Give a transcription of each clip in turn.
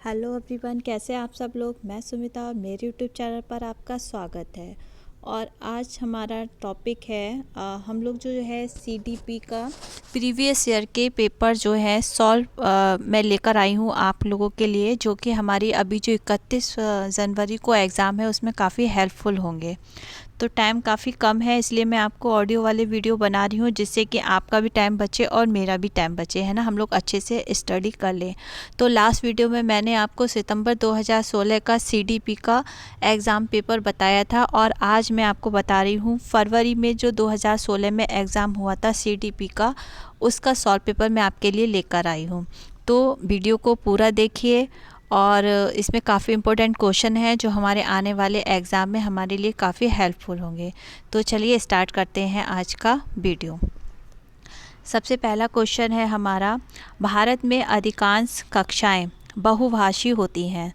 Hello everyone, कैसे हैं आप सब लोग। मैं सुमिता, मेरे यूट्यूब चैनल पर आपका स्वागत है। और आज हमारा टॉपिक है हम लोग जो है सीडीपी का प्रीवियस ईयर के पेपर जो है सॉल्व मैं लेकर आई हूँ आप लोगों के लिए, जो कि हमारी अभी जो 31 जनवरी को एग्ज़ाम है उसमें काफ़ी हेल्पफुल होंगे। तो टाइम काफ़ी कम है, इसलिए मैं आपको ऑडियो वाले वीडियो बना रही हूँ, जिससे कि आपका भी टाइम बचे और मेरा भी टाइम बचे, है ना। हम लोग अच्छे से स्टडी कर लें। तो लास्ट वीडियो में मैंने आपको सितंबर 2016 का सीडीपी का एग्ज़ाम पेपर बताया था, और आज मैं आपको बता रही हूँ फरवरी में जो 2016 में एग्ज़ाम हुआ था सीडीपी का, उसका सॉल्व पेपर मैं आपके लिए लेकर आई हूँ। तो वीडियो को पूरा देखिए, और इसमें काफ़ी इम्पोर्टेंट क्वेश्चन है जो हमारे आने वाले एग्ज़ाम में हमारे लिए काफ़ी हेल्पफुल होंगे। तो चलिए स्टार्ट करते हैं आज का वीडियो। सबसे पहला क्वेश्चन है हमारा, भारत में अधिकांश कक्षाएं बहुभाषी होती हैं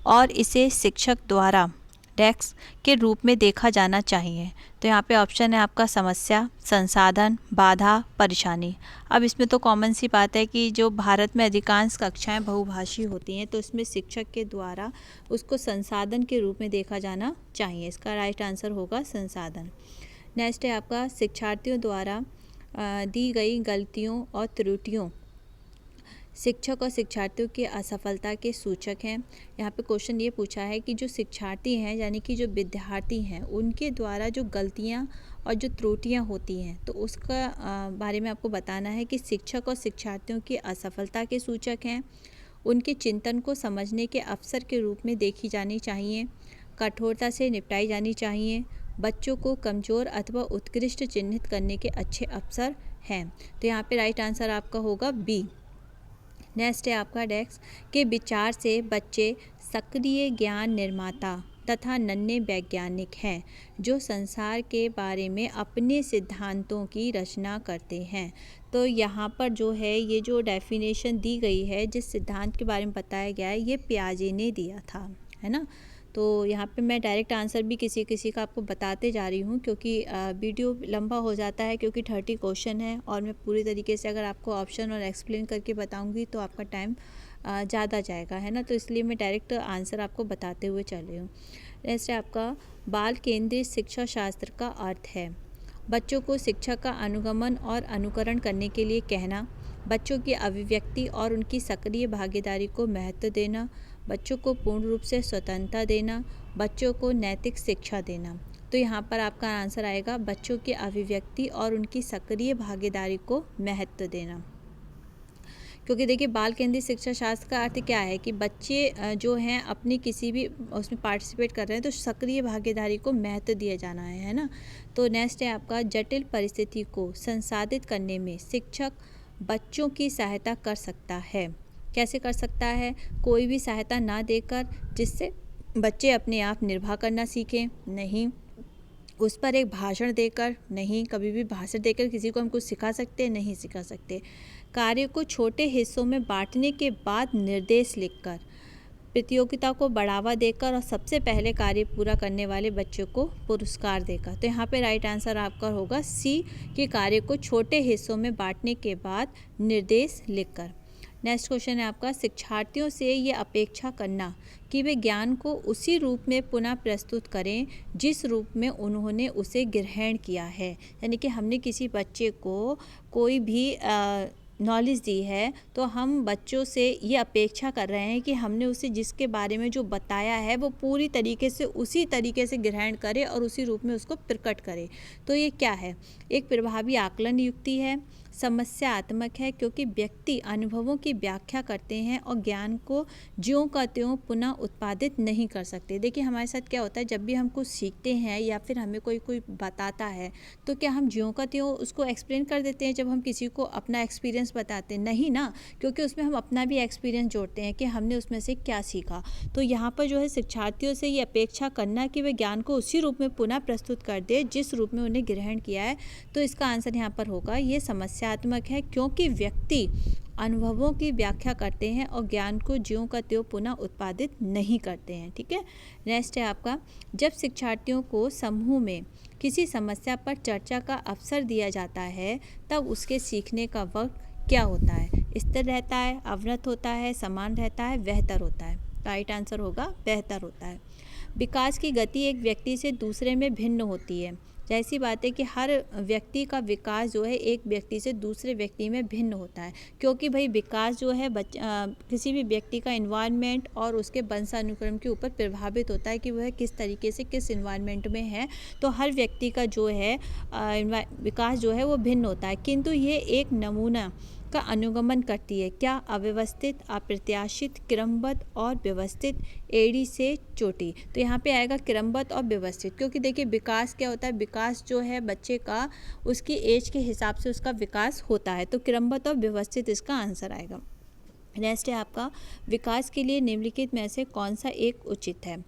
और इसे शिक्षक द्वारा डेस्क के रूप में देखा जाना चाहिए। तो यहाँ पे ऑप्शन है आपका समस्या, संसाधन, बाधा, परेशानी। अब इसमें तो कॉमन सी बात है कि जो भारत में अधिकांश कक्षाएं बहुभाषी होती हैं, तो इसमें शिक्षक के द्वारा उसको संसाधन के रूप में देखा जाना चाहिए। इसका राइट आंसर होगा संसाधन। नेक्स्ट है आपका, शिक्षार्थियों द्वारा दी गई गलतियों और त्रुटियों शिक्षक और शिक्षार्थियों की असफलता के सूचक हैं। यहाँ पे क्वेश्चन ये पूछा है कि जो शिक्षार्थी हैं, यानी कि जो विद्यार्थी हैं, उनके द्वारा जो गलतियाँ और जो त्रुटियाँ होती हैं, तो उसका बारे में आपको बताना है कि शिक्षक और शिक्षार्थियों की असफलता के सूचक हैं। उनके चिंतन को समझने के अवसर के रूप में देखी जानी चाहिए। कठोरता से निपटाई जानी चाहिए। बच्चों को कमज़ोर अथवा उत्कृष्ट चिन्हित करने के अच्छे अवसर हैं। तो यहाँ पे राइट आंसर आपका होगा बी। नेक्स्ट है आपका, डेस्क के विचार से बच्चे सक्रिय ज्ञान निर्माता तथा नन्हे वैज्ञानिक हैं, जो संसार के बारे में अपने सिद्धांतों की रचना करते हैं। तो यहाँ पर जो है ये जो डेफिनेशन दी गई है, जिस सिद्धांत के बारे में बताया गया है, ये पियाजे ने दिया था, है ना। तो यहाँ पे मैं डायरेक्ट आंसर भी किसी किसी का आपको बताते जा रही हूँ, क्योंकि वीडियो लंबा हो जाता है, क्योंकि 30 क्वेश्चन है और मैं पूरी तरीके से अगर आपको ऑप्शन और एक्सप्लेन करके बताऊँगी तो आपका टाइम ज़्यादा जाएगा, है ना। तो इसलिए मैं डायरेक्ट आंसर आपको बताते हुए चल रही हूँ। जैसे आपका बाल केंद्रित शिक्षा शास्त्र का अर्थ है बच्चों को शिक्षा का अनुगमन और अनुकरण करने के लिए कहना, बच्चों की अभिव्यक्ति और उनकी सक्रिय भागीदारी को महत्व देना, बच्चों को पूर्ण रूप से स्वतंत्रता देना, बच्चों को नैतिक शिक्षा देना। तो यहाँ पर आपका आंसर आएगा बच्चों की अभिव्यक्ति और उनकी सक्रिय भागीदारी को महत्व देना। क्योंकि देखिए, बाल केंद्रित शिक्षा शास्त्र का अर्थ क्या है कि बच्चे जो हैं अपनी किसी भी उसमें पार्टिसिपेट कर रहे हैं, तो सक्रिय भागीदारी को महत्व दिया जाना है ना। तो नेक्स्ट है आपका, जटिल परिस्थिति को संसाधित करने में शिक्षक बच्चों की सहायता कर सकता है। कैसे कर सकता है? कोई भी सहायता ना देकर, जिससे बच्चे अपने आप निर्वाह करना सीखें, नहीं। उस पर एक भाषण देकर, नहीं। कभी भी भाषण देकर किसी को हम कुछ सिखा सकते हैं? नहीं सिखा सकते। कार्य को छोटे हिस्सों में बांटने के बाद निर्देश लिखकर, प्रतियोगिता को बढ़ावा देकर और सबसे पहले कार्य पूरा करने वाले बच्चों को पुरस्कार देकर। तो यहाँ पे राइट आंसर आपका होगा सी, कि कार्य को छोटे हिस्सों में बांटने के बाद निर्देश लिखकर। नेक्स्ट क्वेश्चन है आपका, शिक्षार्थियों से ये अपेक्षा करना कि वे ज्ञान को उसी रूप में पुनः प्रस्तुत करें जिस रूप में उन्होंने उसे ग्रहण किया है। यानी कि हमने किसी बच्चे को कोई भी नॉलेज दी है, तो हम बच्चों से ये अपेक्षा कर रहे हैं कि हमने उसे जिसके बारे में जो बताया है वो पूरी तरीके से उसी तरीके से ग्रहण करे और उसी रूप में उसको प्रकट करे। तो ये क्या है? एक प्रभावी आकलन युक्ति है, समस्यात्मक है, क्योंकि व्यक्ति अनुभवों की व्याख्या करते हैं और ज्ञान को ज्यों का त्यों पुनः उत्पादित नहीं कर सकते। देखिए, हमारे साथ क्या होता है, जब भी हम कुछ सीखते हैं या फिर हमें कोई कोई बताता है, तो क्या हम ज्यों का त्यों उसको एक्सप्लेन कर देते हैं जब हम किसी को अपना एक्सपीरियंस बताते हैं? नहीं ना, क्योंकि उसमें हम अपना भी एक्सपीरियंस जोड़ते हैं कि हमने उसमें से क्या सीखा। तो यहाँ पर जो है शिक्षार्थियों से ये अपेक्षा करना कि वे ज्ञान को उसी रूप में पुनः प्रस्तुत कर दे जिस रूप में उन्हें ग्रहण किया है। तो इसका आंसर यहाँ पर होगा ये समस्यात्मक है, क्योंकि व्यक्ति अनुभवों की व्याख्या करते हैं और ज्ञान को ज्यों का त्यों पुनः उत्पादित नहीं करते हैं। ठीक है। नेक्स्ट है आपका, जब शिक्षार्थियों को समूह में किसी समस्या पर चर्चा का अवसर दिया जाता है, तब उसके सीखने का वक्त क्या होता है? स्थिर रहता है, अवनत होता है, समान रहता है, बेहतर होता है। राइट आंसर होगा बेहतर होता है। विकास की गति एक व्यक्ति से दूसरे में भिन्न होती है। जैसी बात है कि हर व्यक्ति का विकास जो है एक व्यक्ति से दूसरे व्यक्ति में भिन्न होता है, क्योंकि भाई विकास जो है किसी भी व्यक्ति का इन्वायरमेंट और उसके वंशानुक्रम के ऊपर प्रभावित होता है कि वह किस तरीके से किस इन्वायरमेंट में है। तो हर व्यक्ति का जो है विकास जो है वो भिन्न होता है, किंतु ये एक नमूना का अनुगमन करती है। क्या? अव्यवस्थित, अप्रत्याशित, क्रमबद्ध और व्यवस्थित, एड़ी से चोटी। तो यहाँ पे आएगा क्रमबद्ध और व्यवस्थित, क्योंकि देखिए विकास क्या होता है, विकास जो है बच्चे का उसकी एज के हिसाब से उसका विकास होता है। तो क्रमबद्ध और व्यवस्थित इसका आंसर आएगा। नेक्स्ट है आपका, विकास के लिए निम्नलिखित में से कौन सा एक उचित है?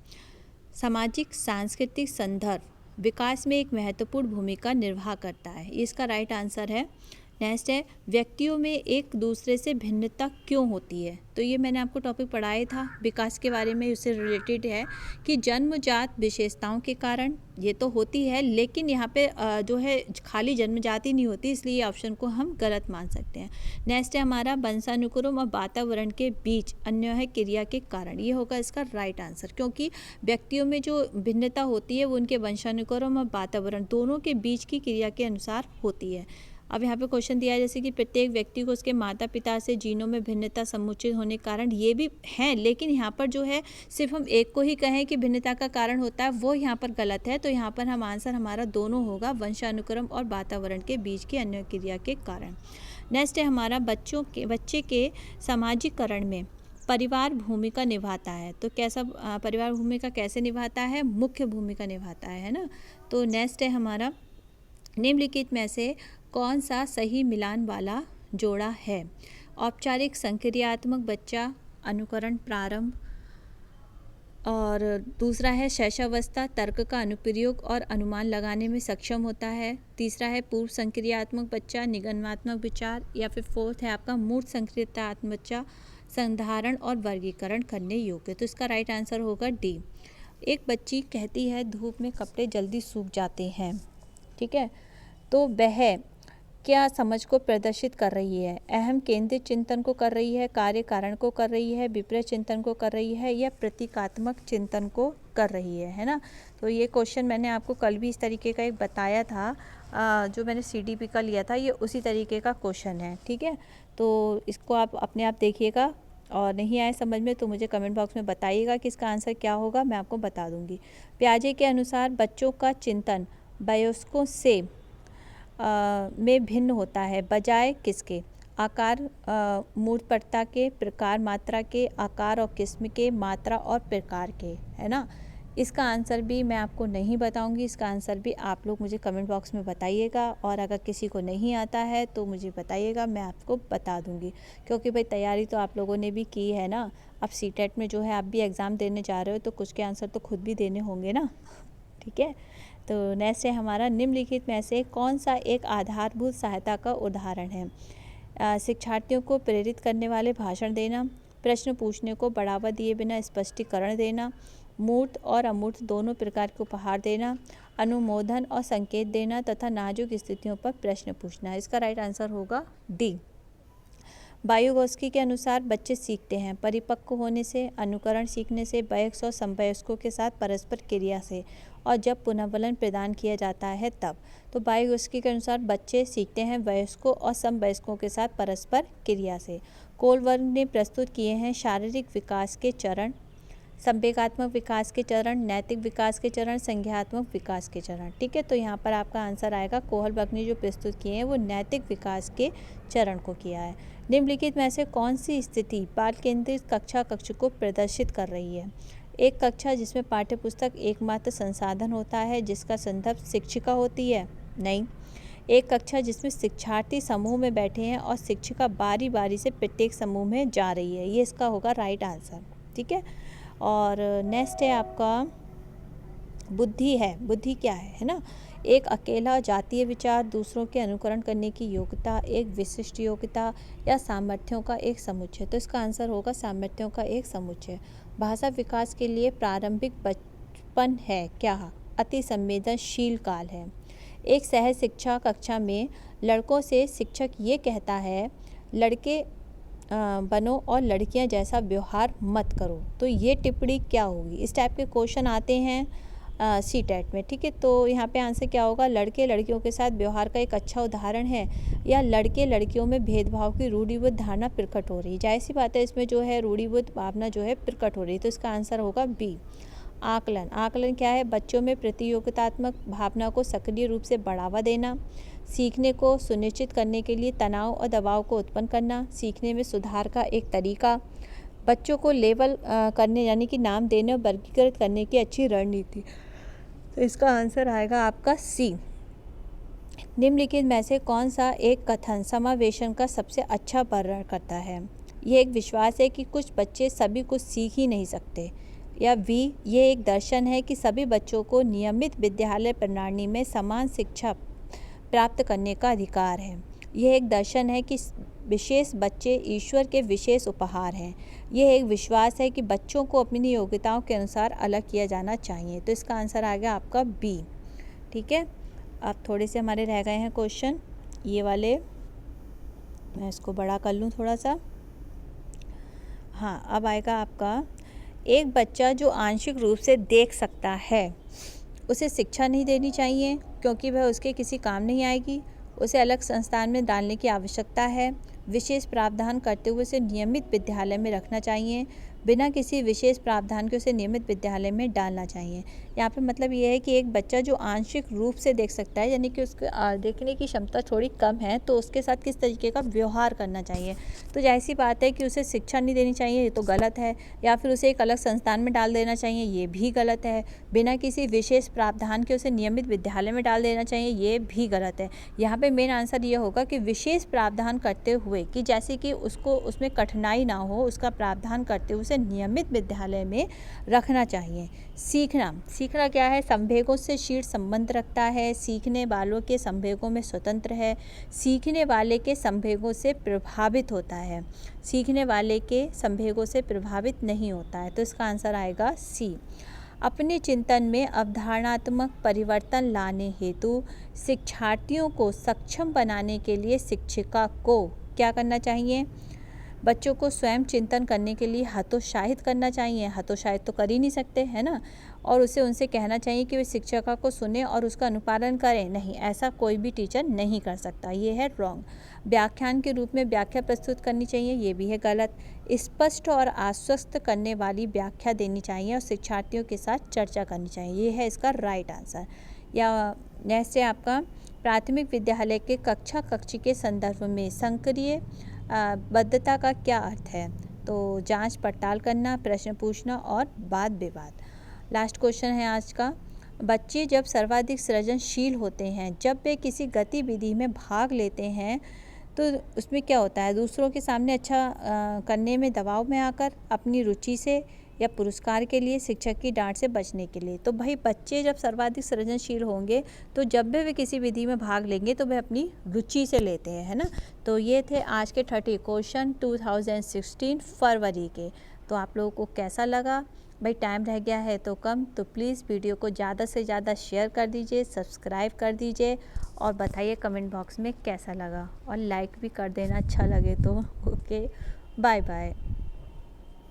सामाजिक सांस्कृतिक संदर्भ विकास में एक महत्वपूर्ण भूमिका निर्वाह करता है, इसका राइट आंसर है। नेक्स्ट है, व्यक्तियों में एक दूसरे से भिन्नता क्यों होती है? तो ये मैंने आपको टॉपिक पढ़ाया था विकास के बारे में, उससे रिलेटेड है कि जन्मजात विशेषताओं के कारण ये तो होती है, लेकिन यहाँ पे जो है खाली जन्मजात ही नहीं होती, इसलिए ये ऑप्शन को हम गलत मान सकते हैं। नेक्स्ट है हमारा, वंशानुक्रम और वातावरण के बीच अन्योन्य क्रिया के कारण। ये होगा इसका राइट आंसर, क्योंकि व्यक्तियों में जो भिन्नता होती है वो उनके वंशानुक्रम और वातावरण दोनों के बीच की क्रिया के अनुसार होती है। अब यहाँ पे क्वेश्चन दिया है जैसे कि प्रत्येक व्यक्ति को उसके माता पिता से जीनों में भिन्नता समुचित होने के कारण, ये भी है, लेकिन यहाँ पर जो है सिर्फ हम एक को ही कहें कि भिन्नता का कारण होता है, वो यहाँ पर गलत है। तो यहाँ पर हम आंसर हमारा दोनों होगा, वंशानुक्रम और वातावरण के बीच की अन्य क्रिया के कारण। नेक्स्ट है हमारा, बच्चे के सामाजिकरण में परिवार भूमिका निभाता है। तो कैसा परिवार भूमिका कैसे निभाता है? मुख्य भूमिका निभाता है ना। तो नेक्स्ट है हमारा, निम्नलिखित में से कौन सा सही मिलान वाला जोड़ा है? औपचारिक संक्रियात्मक बच्चा, अनुकरण प्रारंभ, और दूसरा है शैशवावस्था, तर्क का अनुप्रयोग और अनुमान लगाने में सक्षम होता है। तीसरा है पूर्व संक्रियात्मक बच्चा, निगमनात्मक विचार, या फिर फोर्थ है आपका मूर्त संक्रियात्मक बच्चा, संधारण और वर्गीकरण करने योग्य। तो इसका राइट आंसर होगा डी। एक बच्ची कहती है धूप में कपड़े जल्दी सूख जाते हैं, ठीक है, तो वह क्या समझ को प्रदर्शित कर रही है? अहम केंद्रित चिंतन को कर रही है, कार्य कारण को कर रही है, विपरीत चिंतन को कर रही है, या प्रतीकात्मक चिंतन को कर रही है ना। तो ये क्वेश्चन मैंने आपको कल भी इस तरीके का एक बताया था, जो मैंने CDP का लिया था, ये उसी तरीके का क्वेश्चन है, ठीक है। तो इसको आप अपने आप देखिएगा, और नहीं आए समझ में तो मुझे कमेंट बॉक्स में बताइएगा कि इसका आंसर क्या होगा, मैं आपको बता दूंगी। पियाजे के अनुसार बच्चों का चिंतन वयस्कों से में भिन्न होता है, बजाय किसके? आकार, मूर्तपरता के, प्रकार मात्रा के, आकार और किस्म के, मात्रा और प्रकार के, है ना। इसका आंसर भी मैं आपको नहीं बताऊंगी, इसका आंसर भी आप लोग मुझे कमेंट बॉक्स में बताइएगा, और अगर किसी को नहीं आता है तो मुझे बताइएगा, मैं आपको बता दूंगी, क्योंकि भाई तैयारी तो आप लोगों ने भी की है ना। अब CTET में जो है आप भी एग्ज़ाम देने जा रहे हो, तो कुछ के आंसर तो खुद भी देने होंगे ना, ठीक है। तो नेक्स्ट है हमारा, निम्नलिखित में से कौन सा एक आधारभूत सहायता का उदाहरण है? शिक्षार्थियों को प्रेरित करने वाले भाषण देना, प्रश्न पूछने को बढ़ावा दिए बिना स्पष्टीकरण देना, मूर्त और अमूर्त दोनों प्रकार के उपहार देना, अनुमोदन और संकेत देना, तथा नाजुक स्थितियों पर प्रश्न पूछना। इसका राइट आंसर होगा डी। वायुगोस्की के अनुसार बच्चे सीखते हैं परिपक्व होने से, अनुकरण सीखने से, वयस्क और समवयस्कों के साथ परस्पर क्रिया से, और जब पुनर्बलन प्रदान किया जाता है तब। तो वायुगोस्की के अनुसार बच्चे सीखते हैं वयस्कों और समवयस्कों के साथ परस्पर क्रिया से। कोलबर्ग ने प्रस्तुत किए हैं शारीरिक विकास के चरण, संवेगात्मक विकास के चरण, नैतिक विकास के चरण, संज्ञानात्मक विकास के चरण, ठीक है। तो यहाँ पर आपका आंसर आएगा, कोहलबर्ग ने जो प्रस्तुत किए हैं वो नैतिक विकास के चरण को किया है। निम्नलिखित में से कौन सी स्थिति बाल केंद्रित कक्षा कक्ष को प्रदर्शित कर रही है? एक कक्षा जिसमें पाठ्यपुस्तक एकमात्र संसाधन होता है, जिसका संदर्भ शिक्षिका होती है? नहीं। एक कक्षा जिसमें शिक्षार्थी समूह में बैठे हैं और शिक्षिका बारी बारी से प्रत्येक समूह में जा रही है, ये इसका होगा राइट आंसर, ठीक है। और नेक्स्ट है आपका बुद्धि है। बुद्धि क्या है ना? एक अकेला जातीय विचार, दूसरों के अनुकरण करने की योग्यता, एक विशिष्ट योग्यता, या सामर्थ्यों का एक समुच्चय। तो इसका आंसर होगा सामर्थ्यों का एक समुच्चय। भाषा विकास के लिए प्रारंभिक बचपन है क्या? अति संवेदनशील काल है। एक सहज शिक्षा कक्षा में लड़कों से शिक्षक ये कहता है, लड़के बनो और लड़कियां जैसा व्यवहार मत करो। तो ये टिप्पणी क्या होगी? इस टाइप के क्वेश्चन आते हैं सीटेट में, ठीक है। तो यहाँ पे आंसर क्या होगा? लड़के लड़कियों के साथ व्यवहार का एक अच्छा उदाहरण है, या लड़के लड़कियों में भेदभाव की रूढ़िबद्ध धारणा प्रकट हो रही है। जाहिर सी बात है, इसमें जो है रूढ़िबद्ध भावना जो है प्रकट हो रही है, तो इसका आंसर होगा बी। आकलन। आकलन क्या है? बच्चों में प्रतियोगितात्मक भावना को सक्रिय रूप से बढ़ावा देना, सीखने को सुनिश्चित करने के लिए तनाव और दबाव को उत्पन्न करना, सीखने में सुधार का एक तरीका, बच्चों को लेबल करने यानी कि नाम देने और वर्गीकृत करने की अच्छी रणनीति। तो इसका आंसर आएगा आपका सी। निम्नलिखित में से कौन सा एक कथन समावेशन का सबसे अच्छा वर्णन करता है? ये एक विश्वास है कि कुछ बच्चे सभी कुछ सीख ही नहीं सकते, या बी, ये एक दर्शन है कि सभी बच्चों को नियमित विद्यालय प्रणाली में समान शिक्षा प्राप्त करने का अधिकार है। यह एक दर्शन है कि विशेष बच्चे ईश्वर के विशेष उपहार हैं। यह एक विश्वास है कि बच्चों को अपनी योग्यताओं के अनुसार अलग किया जाना चाहिए। तो इसका आंसर आ गया आपका बी, ठीक है। अब थोड़े से हमारे रह गए हैं क्वेश्चन, ये वाले मैं इसको बड़ा कर लूँ थोड़ा सा। हाँ, अब आएगा आपका, एक बच्चा जो आंशिक रूप से देख सकता है उसे शिक्षा नहीं देनी चाहिए क्योंकि वह उसके किसी काम नहीं आएगी। उसे अलग संस्थान में डालने की आवश्यकता है। विशेष प्रावधान करते हुए उसे नियमित विद्यालय में रखना चाहिए। बिना किसी विशेष प्रावधान के उसे नियमित विद्यालय में डालना चाहिए। यहाँ पे मतलब ये है कि एक बच्चा जो आंशिक रूप से देख सकता है, यानी कि उसके देखने की क्षमता थोड़ी कम है, तो उसके साथ किस तरीके का व्यवहार करना चाहिए। तो जाहिर सी बात है कि उसे शिक्षा नहीं देनी चाहिए, ये तो गलत है। या फिर उसे एक अलग संस्थान में डाल देना चाहिए, ये भी गलत है। बिना किसी विशेष प्रावधान के उसे नियमित विद्यालय में डाल देना चाहिए, ये भी गलत है। यहाँ पे मेन आंसर ये होगा कि विशेष प्रावधान करते हुए, कि जैसे कि उसको उसमें कठिनाई ना हो, उसका प्रावधान करते हुए उसे नियमित विद्यालय में रखना चाहिए। सीखना। सीखना क्या है? संवेगों से शीर्ष संबंध रखता है। सीखने वालों के संवेगों में स्वतंत्र है। सीखने वाले के संवेगों से प्रभावित होता है, सीखने वाले के संवेगों से प्रभावित नहीं होता है। तो इसका आंसर आएगा सी। अपने चिंतन में अवधारणात्मक परिवर्तन लाने हेतु शिक्षार्थियों को सक्षम बनाने के लिए शिक्षिका को क्या करना चाहिए? बच्चों को स्वयं चिंतन करने के लिए हतोत्साहित करना चाहिए। हतोत्साहित तो कर ही नहीं सकते, है ना। और उनसे कहना चाहिए कि वे शिक्षिका को सुने और उसका अनुपालन करें। नहीं, ऐसा कोई भी टीचर नहीं कर सकता, ये है रॉन्ग। व्याख्यान के रूप में व्याख्या प्रस्तुत करनी चाहिए, ये भी है गलत। स्पष्ट और आश्वस्त करने वाली व्याख्या देनी चाहिए और शिक्षार्थियों के साथ चर्चा करनी चाहिए, ये है इसका राइट आंसर। या नेक्स्ट है आपका, प्राथमिक विद्यालय के कक्षा कक्षी के संदर्भ में सक्रिय बद्धता का क्या अर्थ है? तो जांच पड़ताल करना, प्रश्न पूछना और वाद विवाद। लास्ट क्वेश्चन है आज का, बच्चे जब सर्वाधिक सृजनशील होते हैं जब वे किसी गतिविधि में भाग लेते हैं, तो उसमें क्या होता है? दूसरों के सामने अच्छा करने में दबाव में आकर, अपनी रुचि से, या पुरस्कार के लिए, शिक्षक की डांट से बचने के लिए। तो भाई बच्चे जब सर्वाधिक सृजनशील होंगे तो जब भी वे किसी विधि में भाग लेंगे तो वे अपनी रुचि से लेते हैं, है ना। तो ये थे आज के 30 क्वेश्चन 2016 फरवरी के। तो आप लोगों को कैसा लगा? भाई टाइम रह गया है तो कम, तो प्लीज़ वीडियो को ज़्यादा से ज़्यादा शेयर कर दीजिए, सब्सक्राइब कर दीजिए और बताइए कमेंट बॉक्स में कैसा लगा, और लाइक भी कर देना अच्छा लगे तो। Okay, bye bye.